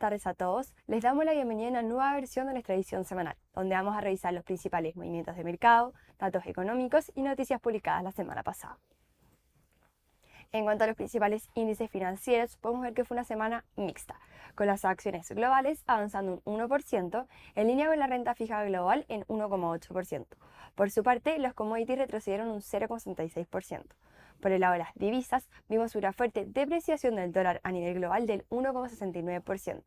tardes a todos. Les damos la bienvenida a una nueva versión de nuestra edición semanal, donde vamos a revisar los principales movimientos de mercado, datos económicos y noticias publicadas la semana pasada. En cuanto a los principales índices financieros, podemos ver que fue una semana mixta, con las acciones globales avanzando un 1%, en línea con la renta fija global en 1,8%. Por su parte, los commodities retrocedieron un 0,66%. Por el lado de las divisas, vimos una fuerte depreciación del dólar a nivel global del 1,69%,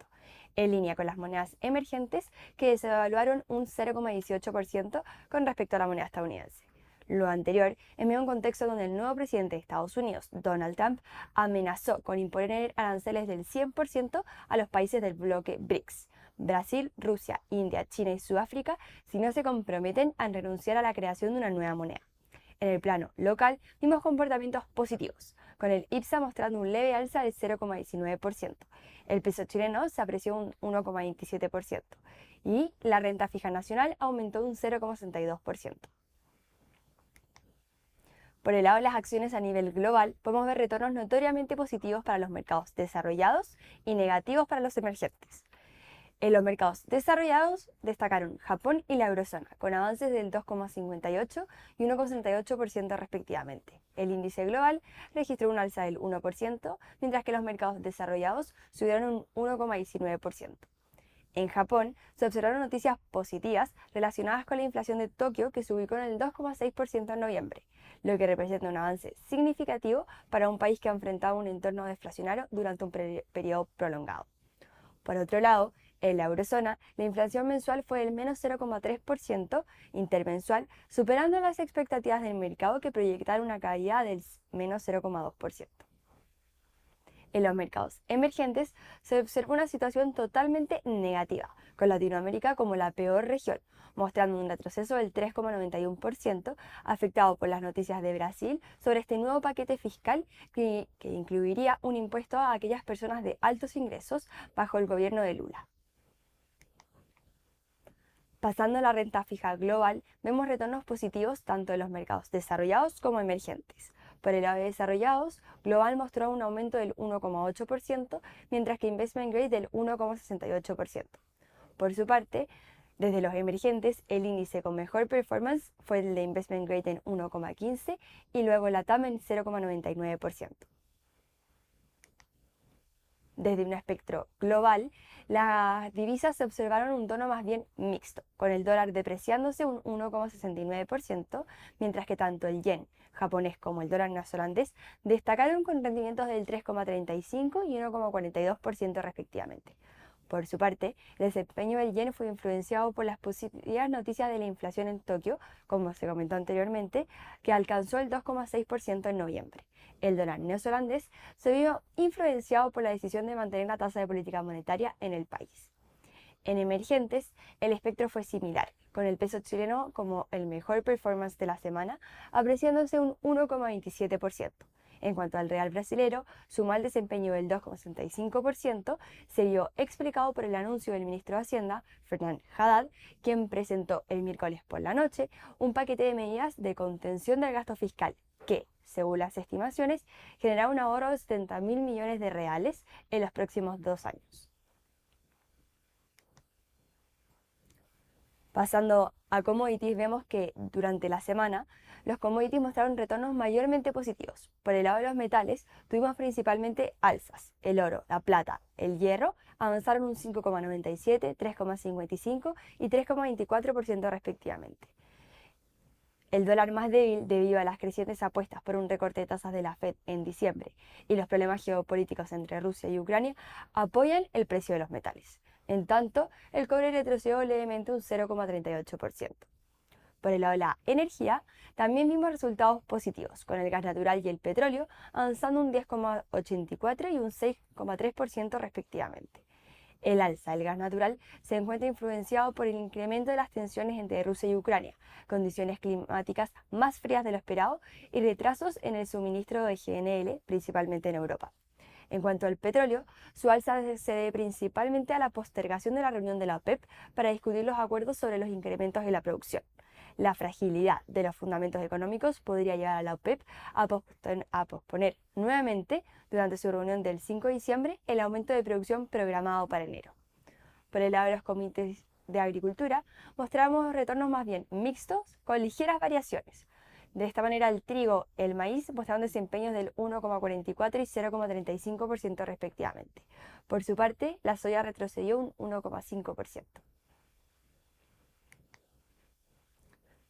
en línea con las monedas emergentes que se devaluaron un 0,18% con respecto a la moneda estadounidense. Lo anterior en medio de un contexto donde el nuevo presidente de Estados Unidos, Donald Trump, amenazó con imponer aranceles del 100% a los países del bloque BRICS, Brasil, Rusia, India, China y Sudáfrica, si no se comprometen a renunciar a la creación de una nueva moneda. En el plano local vimos comportamientos positivos, con el IPSA mostrando un leve alza del 0,19%. El peso chileno se apreció un 1,27% y la renta fija nacional aumentó un 0,62%. Por el lado de las acciones a nivel global, podemos ver retornos notoriamente positivos para los mercados desarrollados y negativos para los emergentes. En los mercados desarrollados destacaron Japón y la eurozona, con avances del 2,58 y 1,68% respectivamente. El índice global registró un alza del 1%, mientras que los mercados desarrollados subieron un 1,19%. En Japón se observaron noticias positivas relacionadas con la inflación de Tokio, que se ubicó en el 2,6% en noviembre, lo que representa un avance significativo para un país que ha enfrentado un entorno deflacionario durante un periodo prolongado. Por otro lado, en la eurozona, la inflación mensual fue del menos 0,3% intermensual, superando las expectativas del mercado que proyectaron una caída del menos 0,2%. En los mercados emergentes se observa una situación totalmente negativa, con Latinoamérica como la peor región, mostrando un retroceso del 3,91%, afectado por las noticias de Brasil sobre este nuevo paquete fiscal que incluiría un impuesto a aquellas personas de altos ingresos bajo el gobierno de Lula. Pasando a la renta fija global, vemos retornos positivos tanto en los mercados desarrollados como emergentes. Por el lado de desarrollados, Global mostró un aumento del 1,8%, mientras que Investment Grade del 1,68%. Por su parte, desde los emergentes, el índice con mejor performance fue el de Investment Grade en 1,15% y luego la TAM en 0,99%. Desde un espectro global, las divisas se observaron un tono más bien mixto, con el dólar depreciándose un 1,69%, mientras que tanto el yen japonés como el dólar neozelandés destacaron con rendimientos del 3,35 y 1,42% respectivamente. Por su parte, el desempeño del yen fue influenciado por las positivas noticias de la inflación en Tokio, como se comentó anteriormente, que alcanzó el 2,6% en noviembre. El dólar neozelandés se vio influenciado por la decisión de mantener la tasa de política monetaria en el país. En emergentes, el espectro fue similar, con el peso chileno como el mejor performance de la semana, apreciándose un 1,27%. En cuanto al real brasilero, su mal desempeño del 2,65% se vio explicado por el anuncio del ministro de Hacienda, Fernando Haddad, quien presentó el miércoles por la noche un paquete de medidas de contención del gasto fiscal que, según las estimaciones, generará un ahorro de 70.000 millones de reales en los próximos 2 años. Pasando a commodities, vemos que durante la semana los commodities mostraron retornos mayormente positivos. Por el lado de los metales, tuvimos principalmente alzas. El oro, la plata, el hierro avanzaron un 5,97, 3,55 y 3,24% respectivamente. El dólar más débil debido a las crecientes apuestas por un recorte de tasas de la Fed en diciembre y los problemas geopolíticos entre Rusia y Ucrania apoyan el precio de los metales. En tanto, el cobre retrocedió levemente un 0,38%. Por el lado de la energía, también vimos resultados positivos, con el gas natural y el petróleo avanzando un 10,84 y un 6,3% respectivamente. El alza del gas natural se encuentra influenciado por el incremento de las tensiones entre Rusia y Ucrania, condiciones climáticas más frías de lo esperado y retrasos en el suministro de GNL, principalmente en Europa. En cuanto al petróleo, su alza se debe principalmente a la postergación de la reunión de la OPEP para discutir los acuerdos sobre los incrementos en la producción. La fragilidad de los fundamentos económicos podría llevar a la OPEP a posponer nuevamente durante su reunión del 5 de diciembre el aumento de producción programado para enero. Por el lado de los comités de agricultura, mostramos retornos más bien mixtos con ligeras variaciones. De esta manera, el trigo y el maíz mostraron desempeños del 1,44 y 0,35% respectivamente. Por su parte, la soya retrocedió un 1,5%.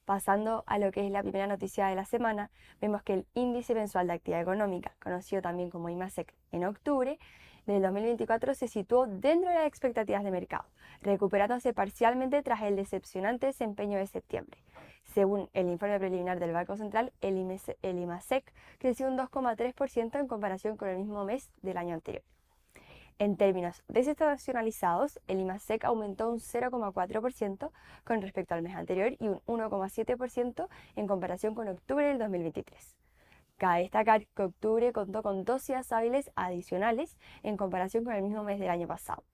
Pasando a lo que es la primera noticia de la semana, vemos que el índice mensual de actividad económica, conocido también como IMASEC, en octubre del 2024 se situó dentro de las expectativas de mercado, recuperándose parcialmente tras el decepcionante desempeño de septiembre. Según el informe preliminar del Banco Central, el IMASEC creció un 2,3% en comparación con el mismo mes del año anterior. En términos desestacionalizados, el IMASEC aumentó un 0,4% con respecto al mes anterior y un 1,7% en comparación con octubre del 2023. Cabe destacar que octubre contó con 2 días hábiles adicionales en comparación con el mismo mes del año pasado.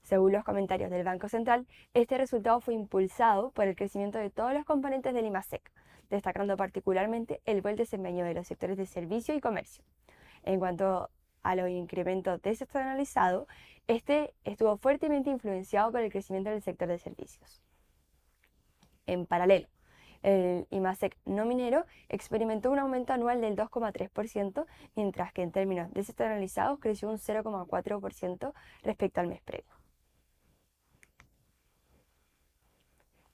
Según los comentarios del Banco Central, este resultado fue impulsado por el crecimiento de todos los componentes del IMASEC, destacando particularmente el buen desempeño de los sectores de servicio y comercio. En cuanto a los incrementos desestacionalizados, este estuvo fuertemente influenciado por el crecimiento del sector de servicios. En paralelo, el IMASEC no minero experimentó un aumento anual del 2,3%, mientras que en términos desestacionalizados creció un 0,4% respecto al mes previo.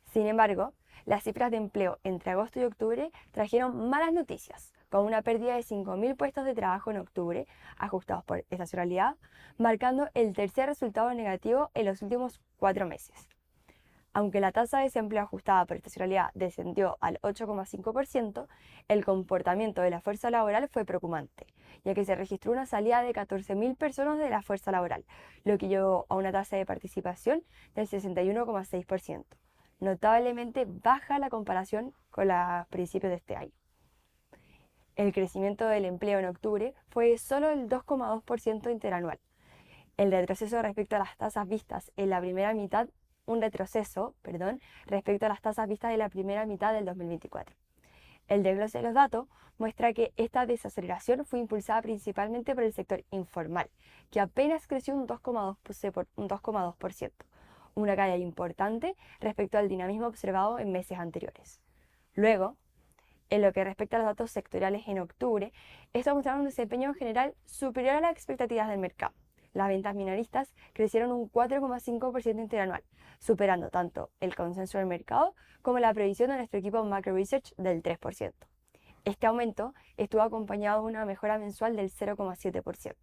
Sin embargo, las cifras de empleo entre agosto y octubre trajeron malas noticias, con una pérdida de 5.000 puestos de trabajo en octubre, ajustados por estacionalidad, marcando el tercer resultado negativo en los últimos 4 meses. Aunque la tasa de desempleo ajustada por estacionalidad descendió al 8,5%, el comportamiento de la fuerza laboral fue preocupante, ya que se registró una salida de 14.000 personas de la fuerza laboral, lo que llevó a una tasa de participación del 61,6%, notablemente baja a la comparación con los principios de este año. El crecimiento del empleo en octubre fue solo el 2,2% interanual. El retroceso respecto a las tasas vistas en la primera mitad respecto a las tasas vistas en la primera mitad del 2024. El desglose de los datos muestra que esta desaceleración fue impulsada principalmente por el sector informal, que apenas creció un 2,2%, una caída importante respecto al dinamismo observado en meses anteriores. Luego, en lo que respecta a los datos sectoriales en octubre, estos mostraron un desempeño en general superior a las expectativas del mercado. Las ventas minoristas crecieron un 4,5% interanual, superando tanto el consenso del mercado como la previsión de nuestro equipo Macro Research del 3%. Este aumento estuvo acompañado de una mejora mensual del 0,7%.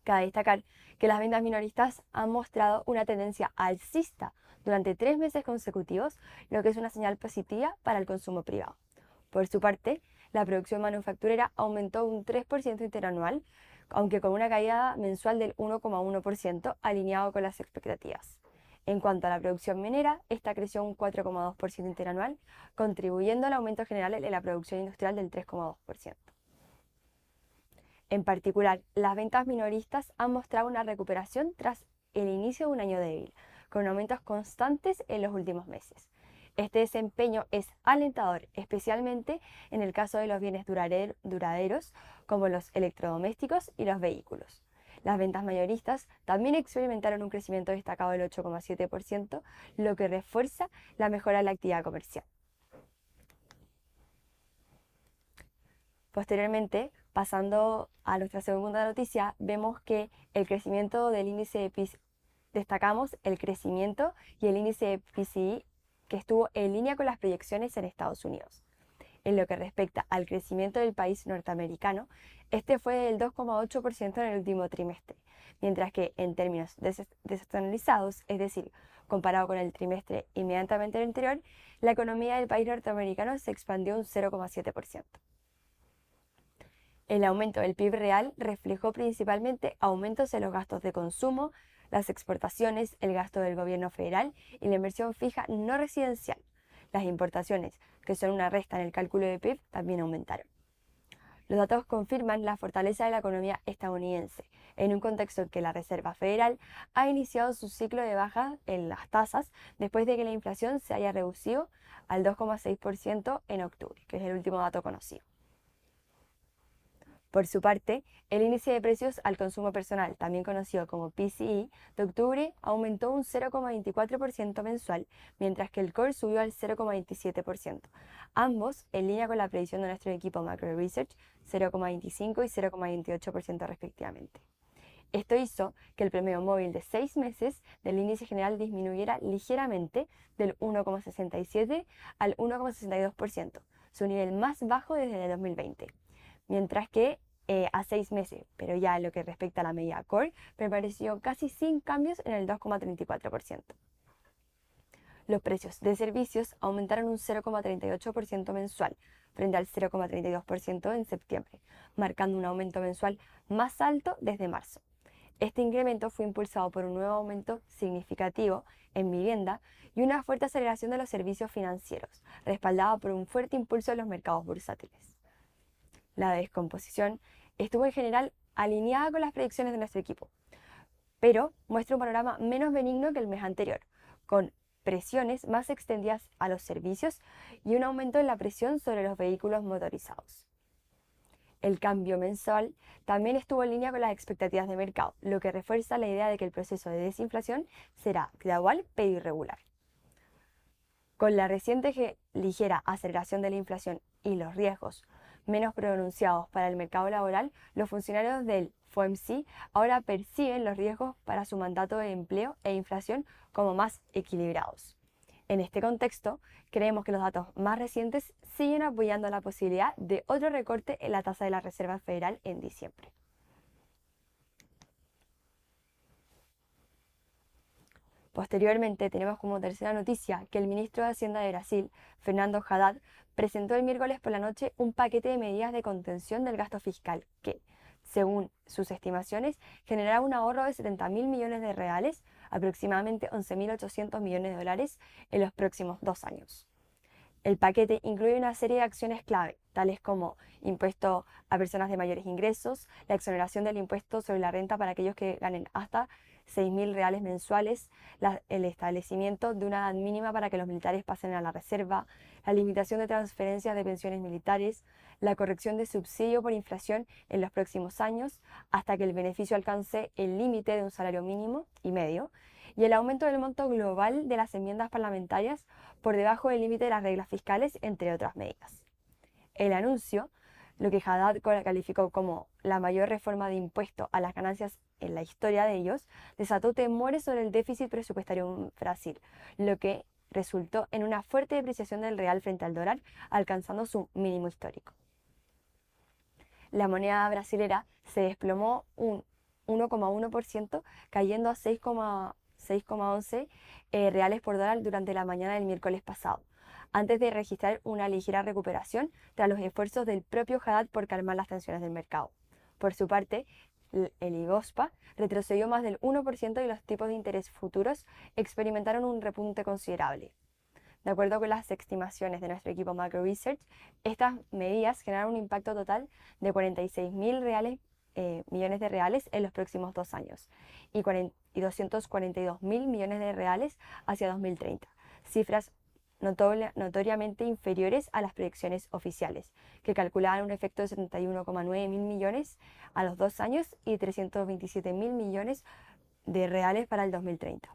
Cabe destacar que las ventas minoristas han mostrado una tendencia alcista durante 3 meses consecutivos, lo que es una señal positiva para el consumo privado. Por su parte, la producción manufacturera aumentó un 3% interanual, aunque con una caída mensual del 1,1%, alineado con las expectativas. En cuanto a la producción minera, esta creció un 4,2% interanual, contribuyendo al aumento general en la producción industrial del 3,2%. En particular, las ventas minoristas han mostrado una recuperación tras el inicio de un año débil, con aumentos constantes en los últimos meses. Este desempeño es alentador, especialmente en el caso de los bienes duraderos, como los electrodomésticos y los vehículos. Las ventas mayoristas también experimentaron un crecimiento destacado del 8,7%, lo que refuerza la mejora de la actividad comercial. Posteriormente, pasando a nuestra segunda noticia, vemos que el crecimiento del índice de PIB, destacamos el crecimiento y el índice de PCI que estuvo en línea con las proyecciones en Estados Unidos. En lo que respecta al crecimiento del país norteamericano, este fue del 2,8% en el último trimestre, mientras que en términos desestacionalizados, es decir, comparado con el trimestre inmediatamente anterior, la economía del país norteamericano se expandió un 0,7%. El aumento del PIB real reflejó principalmente aumentos en los gastos de consumo, las exportaciones, el gasto del gobierno federal y la inversión fija no residencial. Las importaciones, que son una resta en el cálculo de PIB, también aumentaron. Los datos confirman la fortaleza de la economía estadounidense, en un contexto en que la Reserva Federal ha iniciado su ciclo de baja en las tasas después de que la inflación se haya reducido al 2,6% en octubre, que es el último dato conocido. Por su parte, el índice de precios al consumo personal, también conocido como PCE, de octubre aumentó un 0,24% mensual, mientras que el core subió al 0,27%, ambos en línea con la predicción de nuestro equipo Macro Research, 0,25 y 0,28% respectivamente. Esto hizo que el promedio móvil de 6 meses del índice general disminuyera ligeramente del 1,67 al 1,62%, su nivel más bajo desde el 2020. Mientras que a 6 meses, pero ya en lo que respecta a la medida core, permaneció casi sin cambios en el 2,34%. Los precios de servicios aumentaron un 0,38% mensual, frente al 0,32% en septiembre, marcando un aumento mensual más alto desde marzo. Este incremento fue impulsado por un nuevo aumento significativo en vivienda y una fuerte aceleración de los servicios financieros, respaldada por un fuerte impulso de los mercados bursátiles. La descomposición estuvo en general alineada con las predicciones de nuestro equipo, pero muestra un panorama menos benigno que el mes anterior, con presiones más extendidas a los servicios y un aumento en la presión sobre los vehículos motorizados. El cambio mensual también estuvo en línea con las expectativas de mercado, lo que refuerza la idea de que el proceso de desinflación será gradual pero irregular. Con la reciente ligera aceleración de la inflación y los riesgos menos pronunciados para el mercado laboral, los funcionarios del FOMC ahora perciben los riesgos para su mandato de empleo e inflación como más equilibrados. En este contexto, creemos que los datos más recientes siguen apoyando la posibilidad de otro recorte en la tasa de la Reserva Federal en diciembre. Posteriormente, tenemos como tercera noticia que el ministro de Hacienda de Brasil, Fernando Haddad, presentó el miércoles por la noche un paquete de medidas de contención del gasto fiscal que, según sus estimaciones, generará un ahorro de 70.000 millones de reales, aproximadamente 11.800 millones de dólares, en los próximos 2 años. El paquete incluye una serie de acciones clave, tales como impuesto a personas de mayores ingresos, la exoneración del impuesto sobre la renta para aquellos que ganen hasta 6.000 reales mensuales, el establecimiento de una edad mínima para que los militares pasen a la reserva, la limitación de transferencias de pensiones militares, la corrección de subsidio por inflación en los próximos años hasta que el beneficio alcance el límite de un salario mínimo y medio, y el aumento del monto global de las enmiendas parlamentarias por debajo del límite de las reglas fiscales, entre otras medidas. El anuncio, lo que Haddad calificó como la mayor reforma de impuesto a las ganancias en la historia de ellos, desató temores sobre el déficit presupuestario en Brasil, lo que resultó en una fuerte depreciación del real frente al dólar, alcanzando su mínimo histórico. La moneda brasilera se desplomó un 1,1%, cayendo a 6,11 reales por dólar durante la mañana del miércoles pasado, antes de registrar una ligera recuperación tras los esfuerzos del propio Haddad por calmar las tensiones del mercado. Por su parte, el IBOSPA retrocedió más del 1% y los tipos de interés futuros experimentaron un repunte considerable. De acuerdo con las estimaciones de nuestro equipo Macro Research, estas medidas generaron un impacto total de 46.000 millones de reales en los próximos 2 años y 242.000 millones de reales hacia 2030, cifras notoriamente inferiores a las proyecciones oficiales, que calculaban un efecto de 71,9 mil millones a los 2 años y 327.000 millones de reales para el 2030.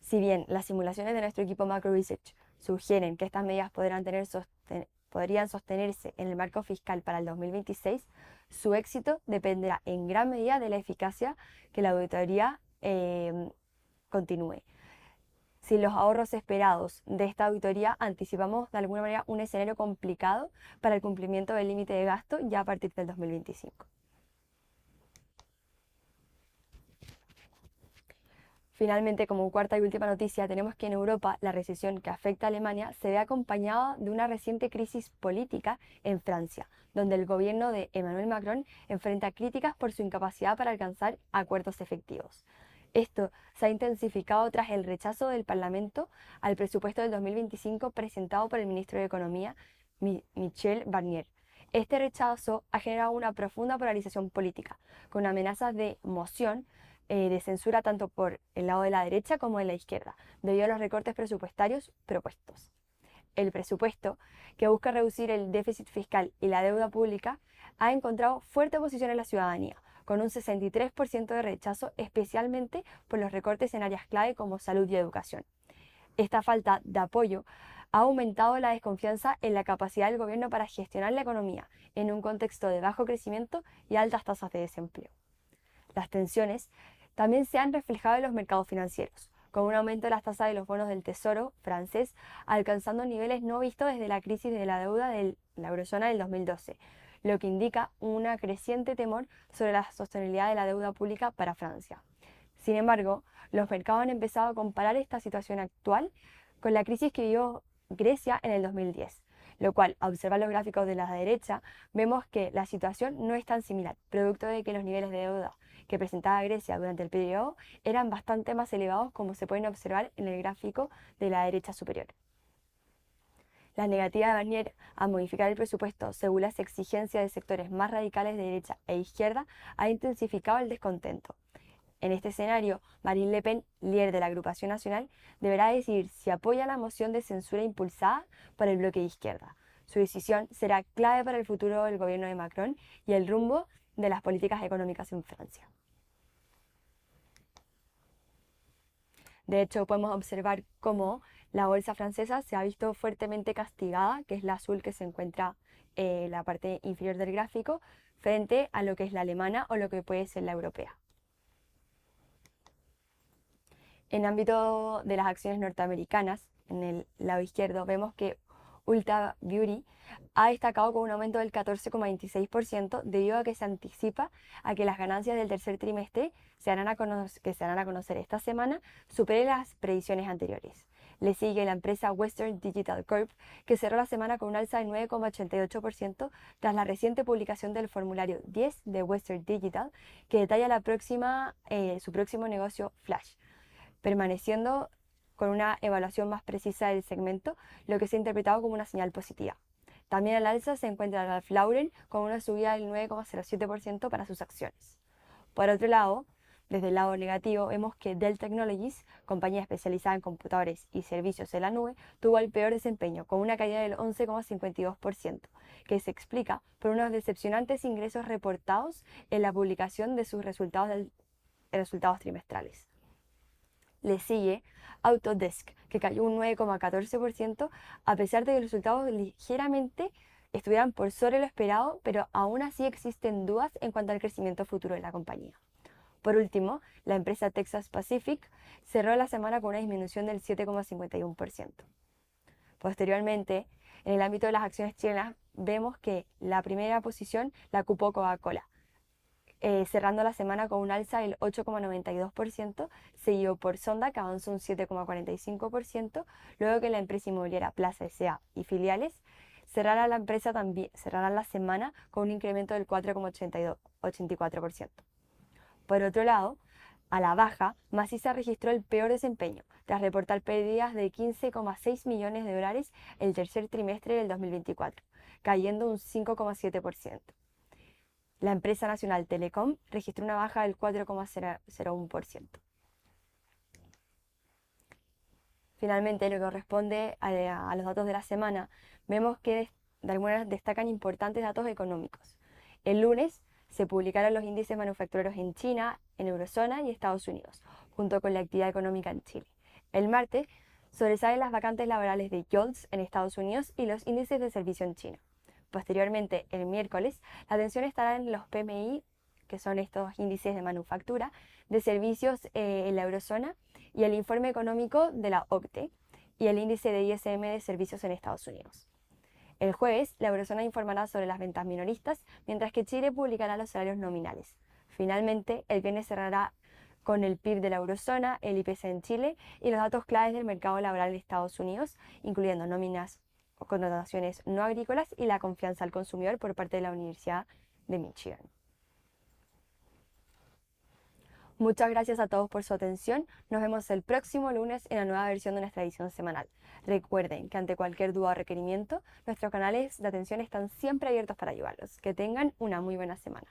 Si bien las simulaciones de nuestro equipo Macro Research sugieren que estas medidas podrían sostenerse en el marco fiscal para el 2026, su éxito dependerá en gran medida de la eficacia que la auditoría continúe. Sin los ahorros esperados de esta auditoría, anticipamos de alguna manera un escenario complicado para el cumplimiento del límite de gasto ya a partir del 2025. Finalmente, como cuarta y última noticia, tenemos que en Europa la recesión que afecta a Alemania se ve acompañada de una reciente crisis política en Francia, donde el gobierno de Emmanuel Macron enfrenta críticas por su incapacidad para alcanzar acuerdos efectivos. Esto se ha intensificado tras el rechazo del Parlamento al presupuesto del 2025 presentado por el ministro de Economía, Michel Barnier, Este rechazo ha generado una profunda polarización política, con amenazas de moción de censura tanto por el lado de la derecha como de la izquierda, debido a los recortes presupuestarios propuestos. El presupuesto, que busca reducir el déficit fiscal y la deuda pública, ha encontrado fuerte oposición en la ciudadanía, con un 63% de rechazo, especialmente por los recortes en áreas clave como salud y educación. Esta falta de apoyo ha aumentado la desconfianza en la capacidad del gobierno para gestionar la economía en un contexto de bajo crecimiento y altas tasas de desempleo. Las tensiones también se han reflejado en los mercados financieros, con un aumento de las tasas de los bonos del Tesoro francés alcanzando niveles no vistos desde la crisis de la deuda de la eurozona del 2012, lo que indica un creciente temor sobre la sostenibilidad de la deuda pública para Francia. Sin embargo, los mercados han empezado a comparar esta situación actual con la crisis que vivió Grecia en el 2010, lo cual, al observar los gráficos de la derecha, vemos que la situación no es tan similar, producto de que los niveles de deuda que presentaba Grecia durante el periodo eran bastante más elevados, como se pueden observar en el gráfico de la derecha superior. La negativa de Barnier a modificar el presupuesto según las exigencias de sectores más radicales de derecha e izquierda ha intensificado el descontento. En este escenario, Marine Le Pen, líder de la agrupación nacional, deberá decidir si apoya la moción de censura impulsada por el bloque de izquierda. Su decisión será clave para el futuro del gobierno de Macron y el rumbo de las políticas económicas en Francia. De hecho, podemos observar cómo la bolsa francesa se ha visto fuertemente castigada, que es la azul que se encuentra en la parte inferior del gráfico, frente a lo que es la alemana o lo que puede ser la europea. En ámbito de las acciones norteamericanas, en el lado izquierdo, vemos que Ulta Beauty ha destacado con un aumento del 14,26% debido a que se anticipa a que las ganancias del tercer trimestre que se harán a conocer esta semana superen las predicciones anteriores. Le sigue la empresa Western Digital Corp, que cerró la semana con un alza del 9,88% tras la reciente publicación del formulario 10 de Western Digital, que detalla su próximo negocio Flash, permaneciendo con una evaluación más precisa del segmento, lo que se ha interpretado como una señal positiva. También al alza se encuentra Ralph Lauren con una subida del 9,07% para sus acciones. Por otro lado, desde el lado negativo, vemos que Dell Technologies, compañía especializada en computadores y servicios en la nube, tuvo el peor desempeño, con una caída del 11,52%, que se explica por unos decepcionantes ingresos reportados en la publicación de sus resultados trimestrales. Le sigue Autodesk, que cayó un 9,14%, a pesar de que los resultados ligeramente estuvieran por sobre lo esperado, pero aún así existen dudas en cuanto al crecimiento futuro de la compañía. Por último, la empresa Texas Pacific cerró la semana con una disminución del 7,51%. Posteriormente, en el ámbito de las acciones chilenas, vemos que la primera posición la ocupó Coca-Cola, cerrando la semana con un alza del 8,92%, seguido por Sonda, que avanzó un 7,45%, luego que la empresa inmobiliaria Plaza S.A. y filiales cerrará la semana con un incremento del 4,84%. Por otro lado, a la baja, Maciza registró el peor desempeño, tras reportar pérdidas de 15,6 millones de dólares el tercer trimestre del 2024, cayendo un 5,7%. La empresa nacional Telecom registró una baja del 4,01%. Finalmente, lo que corresponde a los datos de la semana, vemos que de alguna manera destacan importantes datos económicos. El lunes se publicaron los índices manufactureros en China, en Eurozona y Estados Unidos, junto con la actividad económica en Chile. El martes sobresalen las vacantes laborales de JOLTS en Estados Unidos y los índices de servicio en China. Posteriormente, el miércoles, la atención estará en los PMI, que son estos índices de manufactura, de servicios en la eurozona, y el informe económico de la OCDE y el índice de ISM de servicios en Estados Unidos. El jueves, la eurozona informará sobre las ventas minoristas, mientras que Chile publicará los salarios nominales. Finalmente, el viernes cerrará con el PIB de la eurozona, el IPC en Chile y los datos claves del mercado laboral en Estados Unidos, incluyendo nóminas o contrataciones no agrícolas y la confianza al consumidor por parte de la Universidad de Michigan. Muchas gracias a todos por su atención. Nos vemos el próximo lunes en la nueva versión de nuestra edición semanal. Recuerden que ante cualquier duda o requerimiento, nuestros canales de atención están siempre abiertos para ayudarlos. Que tengan una muy buena semana.